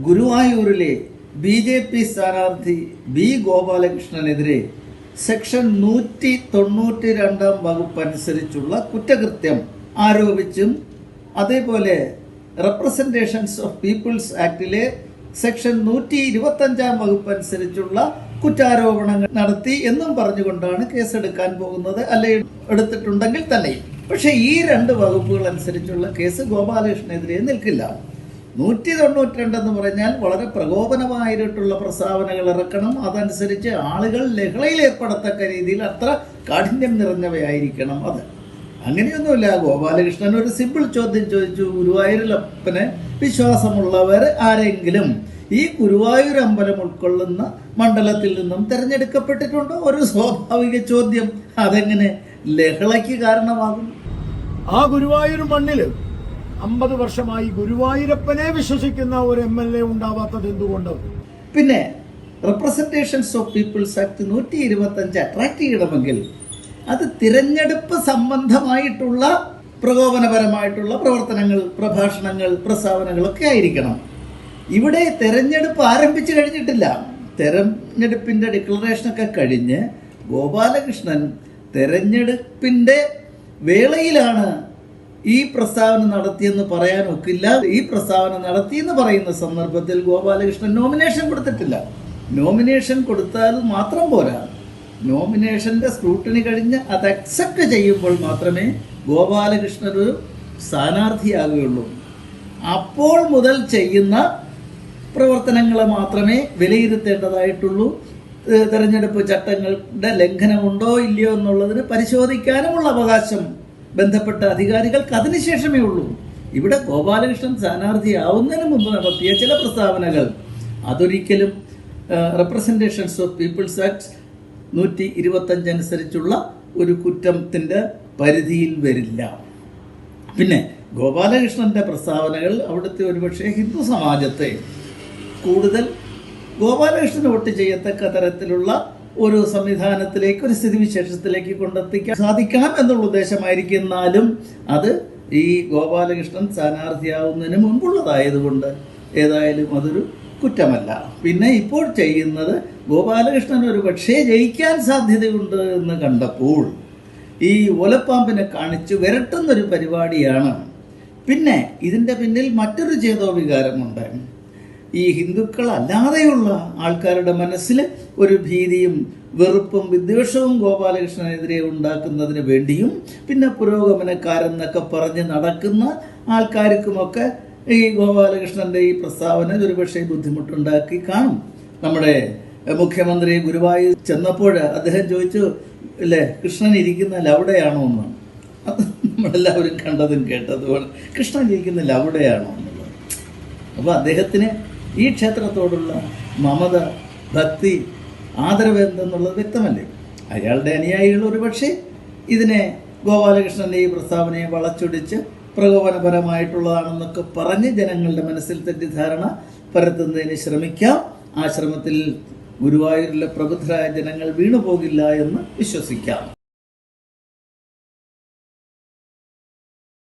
ഗുരുവായൂരിലെ BJP സ്ഥാനാർത്ഥി B. ഗോപാലകൃഷ്ണനെതിരെ section 192 വകുപ്പ് അനുസരിച്ചുള്ള കുറ്റകൃത്യം ആരോപിച്ചും അതേപോലെ റെപ്രസെൻറ്റേഷൻസ് ഓഫ് പീപ്പിൾസ് ആക്ടിലെ സെക്ഷൻ 125 വകുപ്പ് അനുസരിച്ചുള്ള കുറ്റാരോപണങ്ങൾ നടത്തി എന്നും പറഞ്ഞുകൊണ്ടാണ് കേസെടുക്കാൻ പോകുന്നത്, അല്ലെ എടുത്തിട്ടുണ്ടെങ്കിൽ തന്നെയും. പക്ഷേ ഈ രണ്ട് വകുപ്പുകൾ അനുസരിച്ചുള്ള കേസ് ഗോപാലകൃഷ്ണനെതിരെ നിൽക്കില്ല. 192 എന്ന് പറഞ്ഞാൽ വളരെ പ്രകോപനമായിട്ടുള്ള പ്രസ്താവനകൾ ഇറക്കണം, അതനുസരിച്ച് ആളുകൾ ലഹളയിൽ ഏർപ്പെടത്തക്ക രീതിയിൽ അത്ര കാഠിന്യം നിറഞ്ഞവയായിരിക്കണം. അത് അങ്ങനെയൊന്നുമില്ല. ഗോപാലകൃഷ്ണൻ ഒരു സിമ്പിൾ ചോദ്യം ചോദിച്ചു, ഗുരുവായൂരപ്പന് വിശ്വാസമുള്ളവർ ആരെങ്കിലും ഈ ഗുരുവായൂർ അമ്പലം ഉൾക്കൊള്ളുന്ന മണ്ഡലത്തിൽ നിന്നും തിരഞ്ഞെടുക്കപ്പെട്ടിട്ടുണ്ടോ? ഒരു സ്വാഭാവിക ചോദ്യം. അതെങ്ങനെ ലഹളയ്ക്ക് കാരണമാകും? ആ ഗുരുവായൂർ മണ്ണില് 50 വർഷമായി ഗുരുവായൂരപ്പനെ വിശ്വസിക്കുന്ന ഒരു MLA ഉണ്ടാവാത്തത് എന്തുകൊണ്ട്? പിന്നെ representations of peoples act 125 attract ചെയ്യണമെങ്കിൽ അത് തിരഞ്ഞെടുപ്പ് സംബന്ധമായിട്ടുള്ള പ്രകോപനപരമായിട്ടുള്ള പ്രവർത്തനങ്ങൾ, പ്രഭാഷണങ്ങൾ, പ്രസ്താവനകളൊക്കെ ആയിരിക്കണം. ഇവിടെ തെരഞ്ഞെടുപ്പ് ആരംഭിച്ചു കഴിഞ്ഞിട്ടില്ല. തെരഞ്ഞെടുപ്പിൻ്റെ ഡിക്ലറേഷനൊക്കെ കഴിഞ്ഞ് ഗോപാലകൃഷ്ണൻ തെരഞ്ഞെടുപ്പിൻ്റെ വേളയിലാണ് ഈ പ്രസ്താവന നടത്തിയെന്ന് പറയാൻ ഒക്കില്ല. ഈ പ്രസ്താവന നടത്തിയെന്ന് പറയുന്ന സന്ദർഭത്തിൽ ഗോപാലകൃഷ്ണൻ നോമിനേഷൻ കൊടുത്തിട്ടില്ല. നോമിനേഷൻ കൊടുത്താൽ മാത്രം പോരാ, നോമിനേഷൻ്റെ സ്ക്രൂട്ടിനി കഴിഞ്ഞ് അത് അക്സെപ്റ്റ് ചെയ്യുമ്പോൾ മാത്രമേ ഗോപാലകൃഷ്ണൻ ഒരു സ്ഥാനാർത്ഥിയാകുകയുള്ളൂ. അപ്പോൾ മുതൽ ചെയ്യുന്ന പ്രവർത്തനങ്ങളെ മാത്രമേ വിലയിരുത്തേണ്ടതായിട്ടുള്ളൂ. തെരഞ്ഞെടുപ്പ് ചട്ടങ്ങളുടെ ലംഘനമുണ്ടോ ഇല്ലയോ എന്നുള്ളതിന് പരിശോധിക്കാനുമുള്ള അവകാശം ബന്ധപ്പെട്ട അധികാരികൾക്ക് അതിനുശേഷമേ ഉള്ളൂ. ഇവിടെ ഗോപാലകൃഷ്ണൻ സ്ഥാനാർത്ഥിയാവുന്നതിന് മുമ്പ് നടത്തിയ ചില പ്രസ്താവനകൾ അതൊരിക്കലും റെപ്രസെൻറ്റേഷൻസ് ഓഫ് പീപ്പിൾസ് ആക്ട് 125 അനുസരിച്ചുള്ള ഒരു കുറ്റത്തിൻ്റെ പരിധിയിൽ വരില്ല. പിന്നെ ഗോപാലകൃഷ്ണൻ്റെ പ്രസ്താവനകൾ അവിടുത്തെ ഒരുപക്ഷെ ഹിന്ദു സമാജത്തെ കൂടുതൽ ഗോപാലകൃഷ്ണൻ വോട്ട് ചെയ്യത്തക്ക തരത്തിലുള്ള ഒരു സംവിധാനത്തിലേക്ക്, ഒരു സ്ഥിതിവിശേഷത്തിലേക്ക് കൊണ്ടെത്തിക്കാൻ സാധിക്കണം എന്നുള്ള ഉദ്ദേശമായിരിക്കും. എന്നാലും അത് ഈ ഗോപാലകൃഷ്ണൻ സ്ഥാനാർത്ഥിയാവുന്നതിന് മുമ്പുള്ളതായതുകൊണ്ട് ഏതായാലും അതൊരു കുറ്റമല്ല. പിന്നെ ഇപ്പോൾ ചെയ്യുന്നത് ഗോപാലകൃഷ്ണൻ ഒരു പക്ഷേ ജയിക്കാൻ സാധ്യതയുണ്ട് എന്ന് കണ്ടപ്പോൾ ഈ ഓലപ്പാമ്പിനെ കാണിച്ച് വിരട്ടുന്നൊരു പരിപാടിയാണ്. പിന്നെ ഇതിൻ്റെ പിന്നിൽ മറ്റൊരു ചേതോവികാരമുണ്ട്. ഈ ഹിന്ദുക്കൾ അല്ലാതെയുള്ള ആൾക്കാരുടെ മനസ്സിൽ ഒരു ഭീതിയും വെറുപ്പും വിദ്വേഷവും ഗോപാലകൃഷ്ണനെതിരെ ഉണ്ടാക്കുന്നതിന് വേണ്ടിയും പിന്നെ പുരോഗമനക്കാരെന്നൊക്കെ പറഞ്ഞ് നടക്കുന്ന ആൾക്കാർക്കുമൊക്കെ ഈ ഗോപാലകൃഷ്ണൻ്റെ ഈ പ്രസ്താവന ഒരുപക്ഷെ ബുദ്ധിമുട്ടുണ്ടാക്കി കാണും. നമ്മുടെ മുഖ്യമന്ത്രി ഗുരുവായൂർ ചെന്നപ്പോൾ അദ്ദേഹം ചോദിച്ചു, അല്ലേ, കൃഷ്ണൻ ഇരിക്കുന്നില്ല അവിടെയാണോ എന്ന്. അത് നമ്മളെല്ലാവരും കണ്ടതും കേട്ടതുപോലെ കൃഷ്ണൻ ഇരിക്കുന്നില്ല അവിടെയാണോ എന്നുള്ളത്. അപ്പോൾ അദ്ദേഹത്തിന് ഈ ക്ഷേത്രത്തോടുള്ള മമത, ഭക്തി, ആദരവ് എന്തെന്നുള്ളത് വ്യക്തമല്ലേ. അയാളുടെ അനുയായികൾ ഒരുപക്ഷെ ഇതിനെ ഗോപാലകൃഷ്ണൻ്റെ ഈ പ്രസ്താവനയെ വളച്ചൊടിച്ച് പ്രകോപനപരമായിട്ടുള്ളതാണെന്നൊക്കെ പറഞ്ഞ് ജനങ്ങളുടെ മനസ്സിൽ തെറ്റിദ്ധാരണ പരത്തുന്നതിന് ശ്രമിക്കാം. ആ ശ്രമത്തിൽ ഗുരുവായൂരിലെ പ്രബുദ്ധരായ ജനങ്ങൾ വീണുപോകില്ല എന്ന് വിശ്വസിക്കാം.